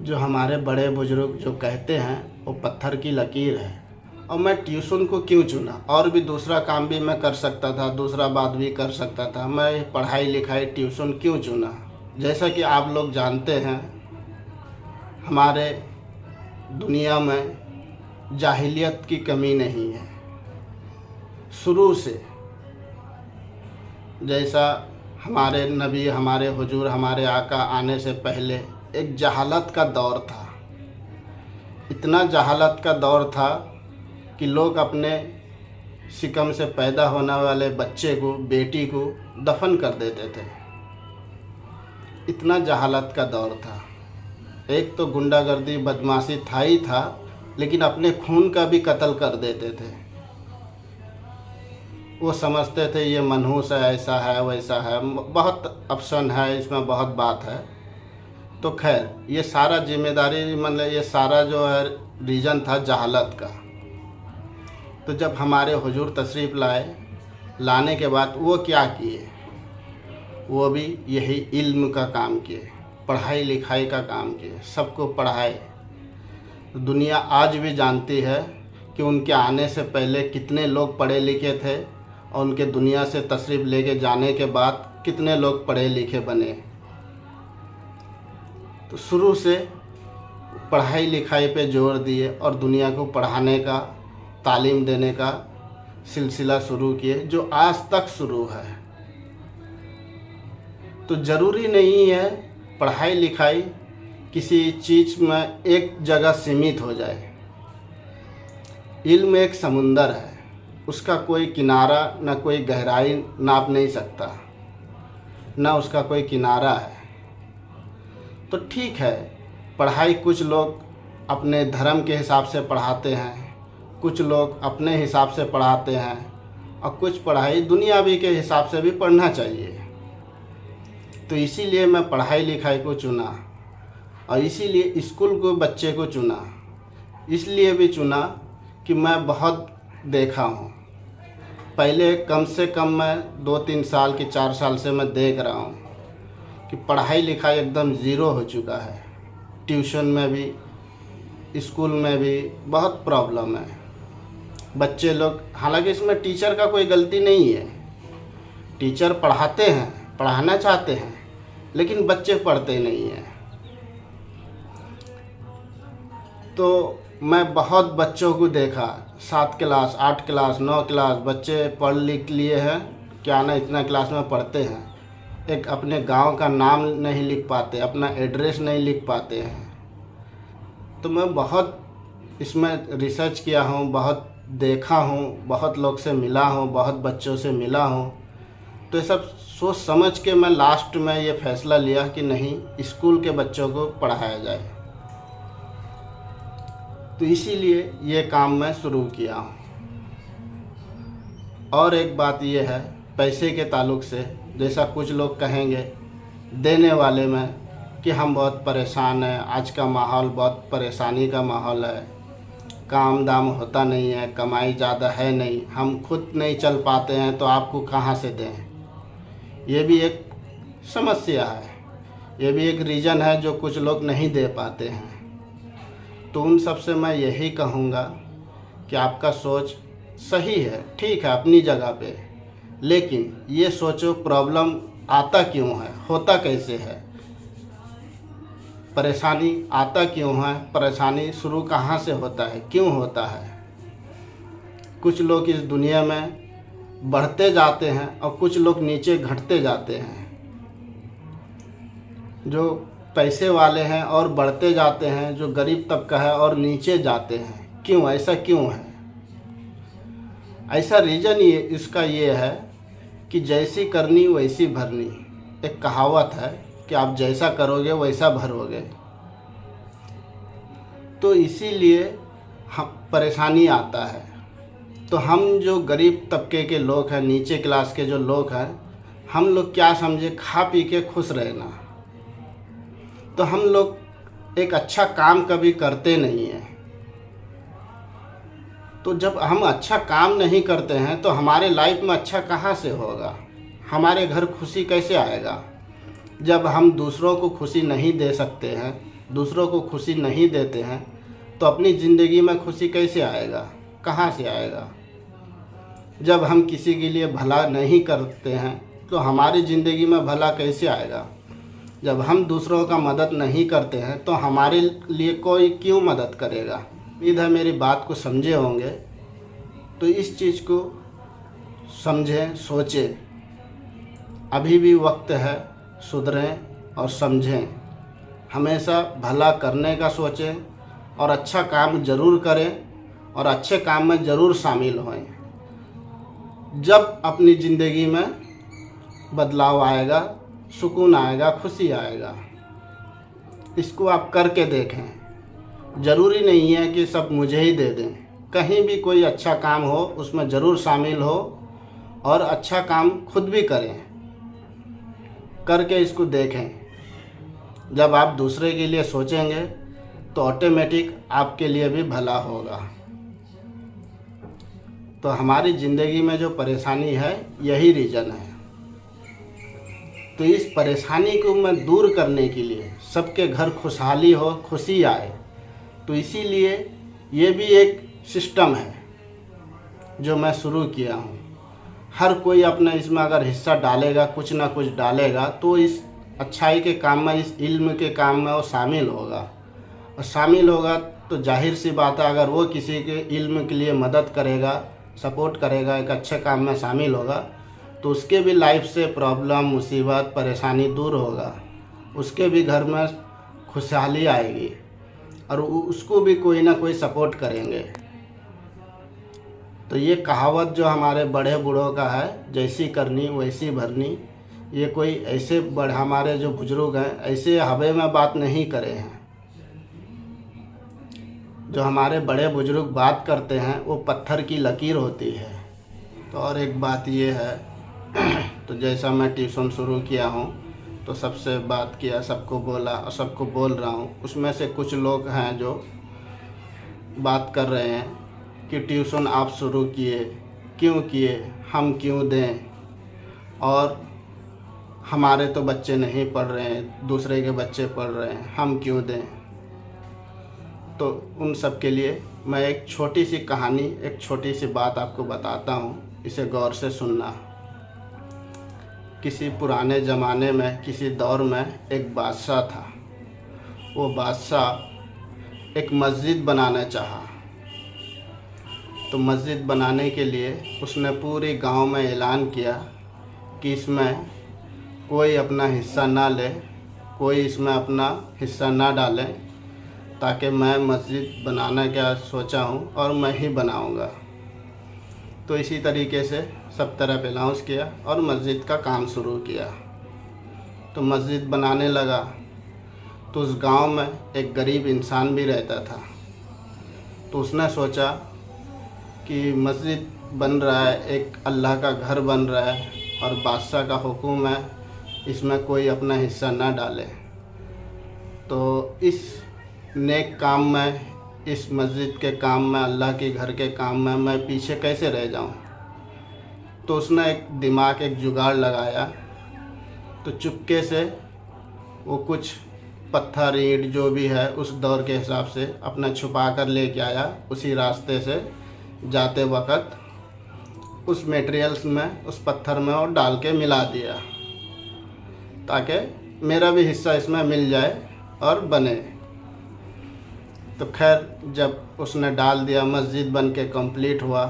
जो हमारे बड़े बुजुर्ग जो कहते हैं वो पत्थर की लकीर है। और मैं ट्यूशन को क्यों चुना? और भी दूसरा काम भी मैं कर सकता था, दूसरा बात भी कर सकता था। मैं पढ़ाई लिखाई ट्यूशन क्यों चुना? जैसा कि आप लोग जानते हैं, हमारे दुनिया में जाहिलियत की कमी नहीं है। शुरू से जैसा हमारे नबी, हमारे हुजूर, हमारे आका आने से पहले एक जहालत का दौर था। इतना जहालत का दौर था कि लोग अपने शिकम से पैदा होने वाले बच्चे को, बेटी को दफन कर देते थे। इतना जहालत का दौर था। एक तो गुंडागर्दी बदमाशी था ही था, लेकिन अपने खून का भी कत्ल कर देते थे। वो समझते थे ये मनहूस है, ऐसा है, वैसा है, बहुत ऑप्शन है इसमें, बहुत बात है। तो खैर, ये सारा जिम्मेदारी, मतलब ये सारा जो है रीज़न था जहालत का। तो जब हमारे हुजूर तशरीफ़ लाने के बाद वो क्या किए? वो भी यही इल्म का काम किए, पढ़ाई लिखाई का काम किए, सबको पढ़ाए। दुनिया आज भी जानती है कि उनके आने से पहले कितने लोग पढ़े लिखे थे और उनके दुनिया से तशरीफ़ लेके जाने के बाद कितने लोग पढ़े लिखे बने। तो शुरू से पढ़ाई लिखाई पे जोर दिए और दुनिया को पढ़ाने का, तालीम देने का सिलसिला शुरू किए, जो आज तक शुरू है। तो ज़रूरी नहीं है पढ़ाई लिखाई किसी चीज़ में एक जगह सीमित हो जाए। इल्म एक समुंदर है, उसका कोई किनारा न कोई गहराई नाप नहीं सकता, न उसका कोई किनारा है। तो ठीक है, पढ़ाई कुछ लोग अपने धर्म के हिसाब से पढ़ाते हैं, कुछ लोग अपने हिसाब से पढ़ाते हैं, और कुछ पढ़ाई दुनियावी के हिसाब से भी पढ़ना चाहिए। तो इसीलिए मैं पढ़ाई लिखाई को चुना, और इसीलिए स्कूल को, बच्चे को चुना। इसलिए भी चुना कि मैं बहुत देखा हूँ। पहले कम से कम मैं 2-3 साल की 4 साल से मैं देख रहा हूँ कि पढ़ाई लिखाई एकदम ज़ीरो हो चुका है। ट्यूशन में भी, स्कूल में भी बहुत प्रॉब्लम है। बच्चे लोग, हालांकि इसमें टीचर का कोई गलती नहीं है, टीचर पढ़ाते हैं, पढ़ाना चाहते हैं, लेकिन बच्चे पढ़ते नहीं हैं। तो मैं बहुत बच्चों को देखा, 7 क्लास, 8 क्लास, 9 क्लास बच्चे पढ़ लिख लिए हैं, क्या ना इतना क्लास में पढ़ते हैं, एक अपने गांव का नाम नहीं लिख पाते, अपना एड्रेस नहीं लिख पाते हैं। तो मैं बहुत इसमें रिसर्च किया हूँ, बहुत देखा हूँ, बहुत लोग से मिला हूँ, बहुत बच्चों से मिला हूँ। तो ये सब सोच समझ के मैं लास्ट में ये फैसला लिया कि नहीं, स्कूल के बच्चों को पढ़ाया जाए। तो इसीलिए ये काम मैं शुरू किया हूँ। और एक बात ये है पैसे के ताल्लुक़ से, जैसा कुछ लोग कहेंगे देने वाले में कि हम बहुत परेशान हैं, आज का माहौल बहुत परेशानी का माहौल है, काम दाम होता नहीं है, कमाई ज़्यादा है नहीं, हम खुद नहीं चल पाते हैं, तो आपको कहाँ से दें? ये भी एक समस्या है, ये भी एक रीज़न है जो कुछ लोग नहीं दे पाते हैं। तो उन सब से मैं यही कहूँगा कि आपका सोच सही है, ठीक है अपनी जगह पे, लेकिन ये सोचो प्रॉब्लम आता क्यों है, होता कैसे है, परेशानी आता क्यों है, परेशानी शुरू कहाँ से होता है, क्यों होता है। कुछ लोग इस दुनिया में बढ़ते जाते हैं और कुछ लोग नीचे घटते जाते हैं। जो पैसे वाले हैं और बढ़ते जाते हैं, जो गरीब तबका है और नीचे जाते हैं। क्यों, ऐसा क्यों है? ऐसा रीज़न ये इसका ये है कि जैसी करनी वैसी भरनी। एक कहावत है कि आप जैसा करोगे वैसा भरोगे। तो इसीलिए हम परेशानी आता है। तो हम जो गरीब तबके के लोग हैं, नीचे क्लास के जो लोग हैं, हम लोग क्या समझे, खा पी के खुश रहना। तो हम लोग एक अच्छा काम कभी करते नहीं हैं। तो जब हम अच्छा काम नहीं करते हैं तो हमारे लाइफ में अच्छा कहाँ से होगा, हमारे घर खुशी कैसे आएगा? जब हम दूसरों को खुशी नहीं दे सकते हैं, दूसरों को खुशी नहीं देते हैं, तो अपनी ज़िंदगी में खुशी कैसे आएगा, कहाँ से आएगा। जब हम किसी के लिए भला नहीं करते हैं तो हमारी ज़िंदगी में भला कैसे आएगा। जब हम दूसरों का मदद नहीं करते हैं तो हमारे लिए कोई क्यों मदद करेगा। उम्मीद है मेरी बात को समझे होंगे। तो इस चीज़ को समझें, सोचें। अभी भी वक्त है, सुधरें और समझें। हमेशा भला करने का सोचें और अच्छा काम ज़रूर करें और अच्छे काम में ज़रूर शामिल होएं। जब अपनी ज़िंदगी में बदलाव आएगा, सुकून आएगा, खुशी आएगा। इसको आप करके देखें। ज़रूरी नहीं है कि सब मुझे ही दे दें। कहीं भी कोई अच्छा काम हो उसमें ज़रूर शामिल हो और अच्छा काम खुद भी करें। करके इसको देखें। जब आप दूसरे के लिए सोचेंगे तो ऑटोमेटिक आपके लिए भी भला होगा। तो हमारी ज़िंदगी में जो परेशानी है यही रीज़न है। तो इस परेशानी को मैं दूर करने के लिए, सबके घर खुशहाली हो, खुशी आए, तो इसीलिए ये भी एक सिस्टम है जो मैं शुरू किया हूँ। हर कोई अपना इसमें अगर हिस्सा डालेगा, कुछ ना कुछ डालेगा, तो इस अच्छाई के काम में, इस इल्म के काम में वो शामिल होगा। और शामिल होगा तो जाहिर सी बात है, अगर वो किसी के इल्म के लिए मदद करेगा, सपोर्ट करेगा, एक अच्छे काम में शामिल होगा, तो उसके भी लाइफ से प्रॉब्लम, मुसीबत, परेशानी दूर होगा। उसके भी घर में खुशहाली आएगी और उसको भी कोई ना कोई सपोर्ट करेंगे। तो ये कहावत जो हमारे बड़े बूढ़ों का है, जैसी करनी वैसी भरनी, ये कोई ऐसे बड़े हमारे जो बुजुर्ग हैं ऐसे हवा में बात नहीं करे हैं। जो हमारे बड़े बुजुर्ग बात करते हैं वो पत्थर की लकीर होती है। तो और एक बात ये है, तो जैसा मैं ट्यूशन शुरू किया हूँ तो सबसे बात किया, सबको बोला और सबको बोल रहा हूँ। उसमें से कुछ लोग हैं जो बात कर रहे हैं कि ट्यूशन आप शुरू किए, क्यों किए, हम क्यों दें, और हमारे तो बच्चे नहीं पढ़ रहे हैं, दूसरे के बच्चे पढ़ रहे हैं, हम क्यों दें। तो उन सब के लिए मैं एक छोटी सी कहानी, एक छोटी सी बात आपको बताता हूँ, इसे गौर से सुनना। किसी पुराने ज़माने में, किसी दौर में एक बादशाह था। वो बादशाह एक मस्जिद बनाना चाहा। तो मस्जिद बनाने के लिए उसने पूरे गांव में ऐलान किया कि इसमें कोई अपना हिस्सा ना ले, कोई इसमें अपना हिस्सा ना डाले, ताकि मैं मस्जिद बनाने का सोचा हूँ और मैं ही बनाऊँगा। तो इसी तरीके से सब तरफ अनाउंस किया और मस्जिद का काम शुरू किया। तो मस्जिद बनाने लगा तो उस गांव में एक गरीब इंसान भी रहता था। तो उसने सोचा कि मस्जिद बन रहा है, एक अल्लाह का घर बन रहा है और बादशाह का हुक्म है इसमें कोई अपना हिस्सा ना डाले। तो इस नेक काम में, इस मस्जिद के काम में, अल्लाह के घर के काम में मैं पीछे कैसे रह जाऊं। तो उसने एक दिमाग, एक जुगाड़ लगाया। तो चुपके से वो कुछ पत्थर, ईंट जो भी है उस दौर के हिसाब से अपना छुपा कर लेके आया। उसी रास्ते से जाते वक्त उस मटेरियल्स में, उस पत्थर में और डाल के मिला दिया ताकि मेरा भी हिस्सा इसमें मिल जाए और बने। तो खैर जब उसने डाल दिया, मस्जिद बन के कम्प्लीट हुआ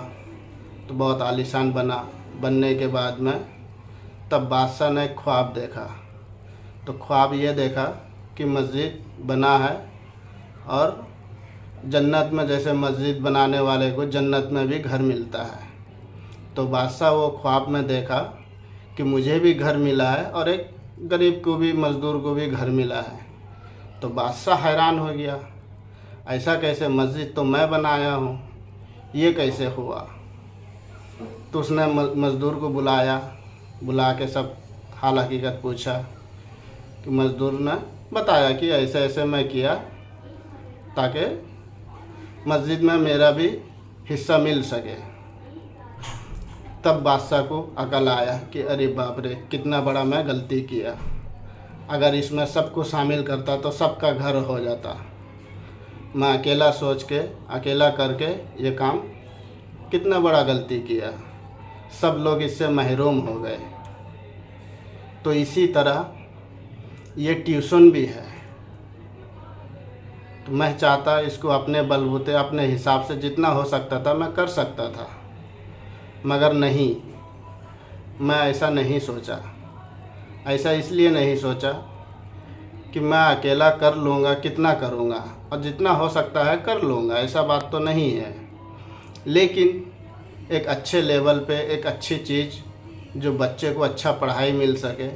तो बहुत आलीशान बना। बनने के बाद में तब बादशाह ने ख्वाब देखा। तो ख्वाब ये देखा कि मस्जिद बना है और जन्नत में जैसे मस्जिद बनाने वाले को जन्नत में भी घर मिलता है। तो बादशाह वो ख्वाब में देखा कि मुझे भी घर मिला है और एक गरीब को भी, मज़दूर को भी घर मिला है। तो बादशाह हैरान हो गया, ऐसा कैसे, मस्जिद तो मैं बनाया हूँ, ये कैसे हुआ। तो उसने मज़दूर को बुलाया, बुला के सब हाल हकीकत पूछा। कि मज़दूर ने बताया कि ऐसे ऐसे मैं किया ताकि मस्जिद में मेरा भी हिस्सा मिल सके। तब बादशाह को अकल आया कि अरे बाप रे, कितना बड़ा मैं गलती किया। अगर इसमें सबको शामिल करता तो सबका घर हो जाता। मैं अकेला सोच के, अकेला करके ये काम कितना बड़ा गलती किया, सब लोग इससे महरूम हो गए। तो इसी तरह ये ट्यूशन भी है। तो मैं चाहता इसको अपने बलबूते, अपने हिसाब से जितना हो सकता था मैं कर सकता था, मगर नहीं, मैं ऐसा नहीं सोचा। ऐसा इसलिए नहीं सोचा कि मैं अकेला कर लूँगा, कितना करूँगा, और जितना हो सकता है कर लूँगा, ऐसा बात तो नहीं है। लेकिन एक अच्छे लेवल पे एक अच्छी चीज़, जो बच्चे को अच्छा पढ़ाई मिल सके,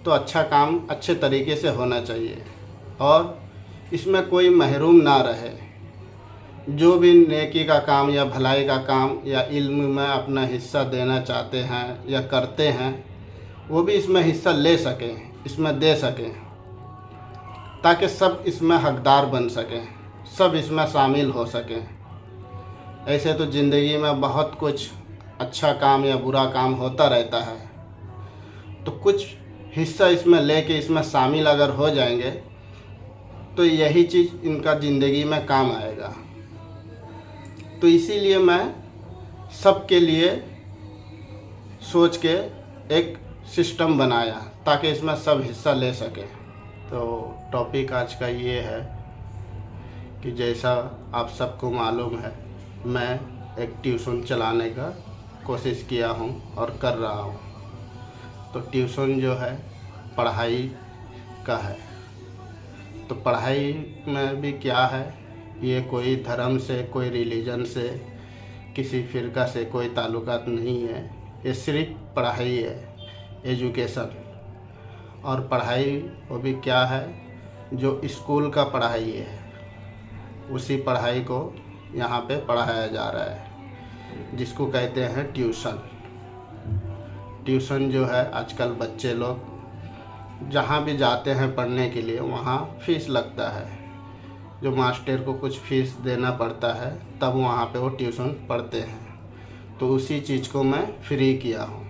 तो अच्छा काम अच्छे तरीके से होना चाहिए और इसमें कोई महरूम ना रहे। जो भी नेकी का काम या भलाई का काम या इल्म में अपना हिस्सा देना चाहते हैं या करते हैं, वो भी इसमें हिस्सा ले सकें, इसमें दे सकें, ताकि सब इसमें हकदार बन सकें, सब इसमें शामिल हो सकें। ऐसे तो ज़िंदगी में बहुत कुछ अच्छा काम या बुरा काम होता रहता है, तो कुछ हिस्सा इसमें लेके इसमें शामिल अगर हो जाएंगे तो यही चीज़ इनका ज़िंदगी में काम आएगा। तो इसीलिए मैं सबके लिए सोच के एक सिस्टम बनाया ताकि इसमें सब हिस्सा ले सकें। तो टॉपिक आज का ये है कि जैसा आप सबको मालूम है, मैं एक ट्यूशन चलाने का कोशिश किया हूँ और कर रहा हूँ। तो ट्यूशन जो है पढ़ाई का है। तो पढ़ाई में भी क्या है, ये कोई धर्म से, कोई रिलीजन से, किसी फ़िरका से कोई ताल्लुकात नहीं है। ये सिर्फ पढ़ाई है, एजुकेशन। और पढ़ाई वो भी क्या है, जो स्कूल का पढ़ाई है, उसी पढ़ाई को यहाँ पे पढ़ाया जा रहा है, जिसको कहते हैं ट्यूशन। ट्यूशन जो है आजकल बच्चे लोग जहाँ भी जाते हैं पढ़ने के लिए, वहाँ फ़ीस लगता है, जो मास्टर को कुछ फ़ीस देना पड़ता है, तब वहाँ पे वो ट्यूशन पढ़ते हैं। तो उसी चीज़ को मैं फ्री किया हूँ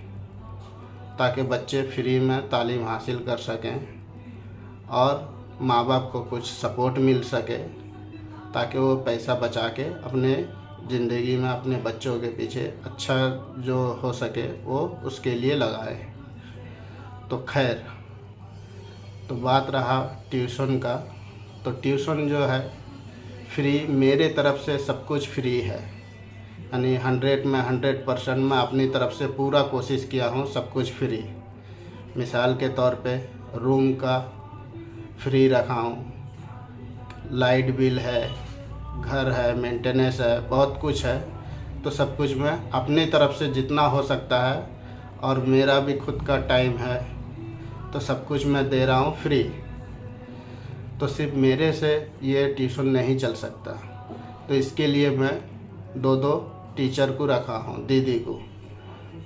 ताकि बच्चे फ्री में तालीम हासिल कर सकें और माँ बाप को कुछ सपोर्ट मिल सके, ताकि वो पैसा बचा के अपने ज़िंदगी में अपने बच्चों के पीछे अच्छा जो हो सके वो उसके लिए लगाए। तो खैर, तो बात रहा ट्यूशन का। तो ट्यूशन जो है फ्री, मेरे तरफ से सब कुछ फ्री है, यानी 100 में 100% मैं अपनी तरफ से पूरा कोशिश किया हूँ सब कुछ फ्री। मिसाल के तौर पे रूम का फ्री रखा हूँ, लाइट बिल है, घर है, मेंटेनेंस है, बहुत कुछ है। तो सब कुछ मैं अपनी तरफ से जितना हो सकता है, और मेरा भी खुद का टाइम है, तो सब कुछ मैं दे रहा हूँ फ्री। तो सिर्फ मेरे से ये ट्यूशन नहीं चल सकता, तो इसके लिए मैं 2 टीचर को रखा हूँ, दीदी को।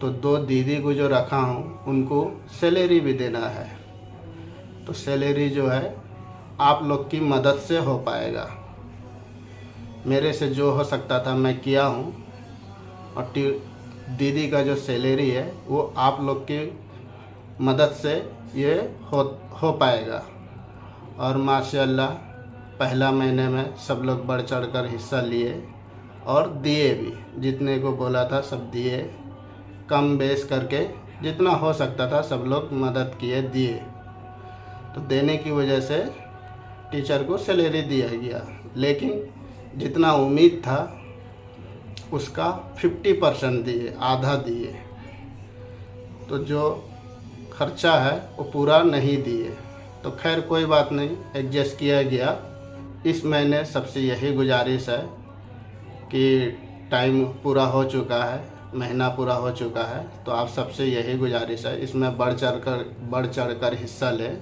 तो 2 दीदी को जो रखा हूँ उनको सैलरी भी देना है। तो सैलरी जो है आप लोग की मदद से हो पाएगा। मेरे से जो हो सकता था मैं किया हूँ, और दीदी का जो सैलरी है वो आप लोग की मदद से ये हो पाएगा। और माशाल्लाह पहला महीने में सब लोग बढ़ चढ़ कर हिस्सा लिए और दिए भी, जितने को बोला था सब दिए, कम बेस करके जितना हो सकता था सब लोग मदद किए, दिए। तो देने की वजह से टीचर को सैलरी दिया गया, लेकिन जितना उम्मीद था उसका 50% दिए, आधा दिए। तो जो खर्चा है वो पूरा नहीं दिए। तो खैर कोई बात नहीं, एडजस्ट किया गया। इस महीने सबसे यही गुजारिश है कि टाइम पूरा हो चुका है, महीना पूरा हो चुका है, तो आप सबसे यही गुजारिश है, इसमें बढ़ चढ़ कर हिस्सा लें